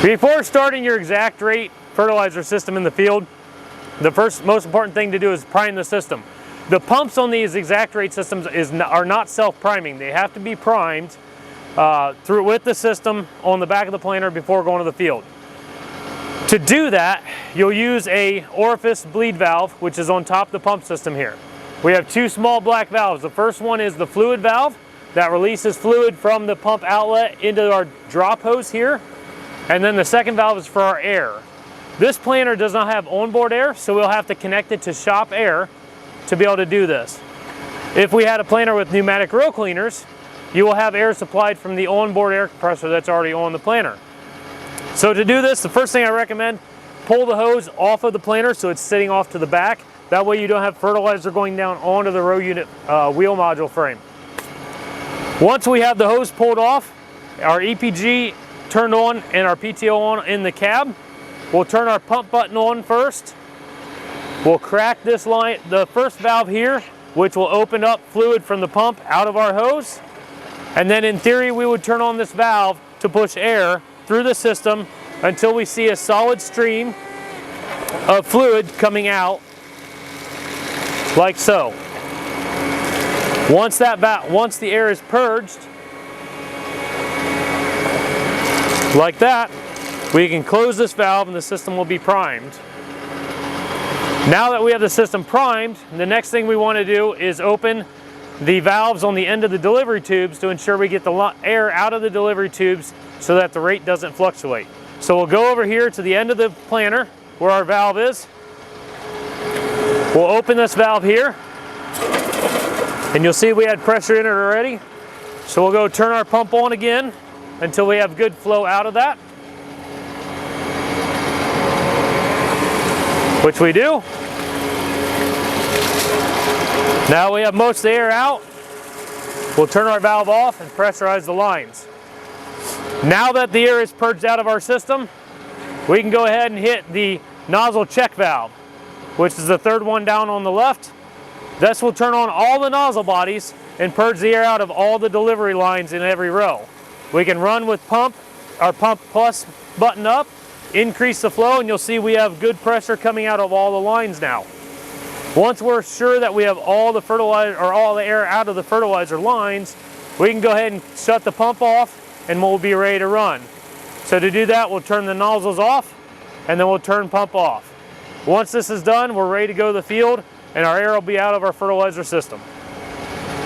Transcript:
Before starting your ExactRate fertilizer system in the field, the first most important thing to do is prime the system. The pumps on these ExactRate systems are not self-priming. They have to be primed with the system on the back of the planter before going to the field. To do that, you'll use a orifice bleed valve, which is on top of the pump system here. We have two small black valves. The first one is the fluid valve that releases fluid from the pump outlet into our drop hose here. And then the second valve is for our air. This planter does not have onboard air, so we'll have to connect it to shop air to be able to do this. If we had a planter with pneumatic row cleaners, you will have air supplied from the onboard air compressor that's already on the planter. So to do this, the first thing I recommend, pull the hose off of the planter so it's sitting off to the back. That way you don't have fertilizer going down onto the row unit wheel module frame. Once we have the hose pulled off, our EPG turned on and our PTO on in the cab, we'll turn our pump button on first. We'll crack this line, the first valve here, which will open up fluid from the pump out of our hose. And then in theory, we would turn on this valve to push air through the system until we see a solid stream of fluid coming out, like so. Once the air is purged, like that, we can close this valve and the system will be primed. Now that we have the system primed, the next thing we want to do is open the valves on the end of the delivery tubes to ensure we get the air out of the delivery tubes so that the rate doesn't fluctuate. So we'll go over here to the end of the planter where our valve is. We'll open this valve here and you'll see we had pressure in it already. So we'll go turn our pump on again until we have good flow out of that, which we do. Now we have most of the air out, we'll turn our valve off and pressurize the lines. Now that the air is purged out of our system, we can go ahead and hit the nozzle check valve, which is the third one down on the left. This will turn on all the nozzle bodies and purge the air out of all the delivery lines in every row. We can run with our pump plus button up, increase the flow, and you'll see we have good pressure coming out of all the lines now. Once we're sure that we have all the fertilizer or all the air out of the fertilizer lines, we can go ahead and shut the pump off and we'll be ready to run. So to do that, we'll turn the nozzles off and then we'll turn pump off. Once this is done, we're ready to go to the field and our air will be out of our fertilizer system.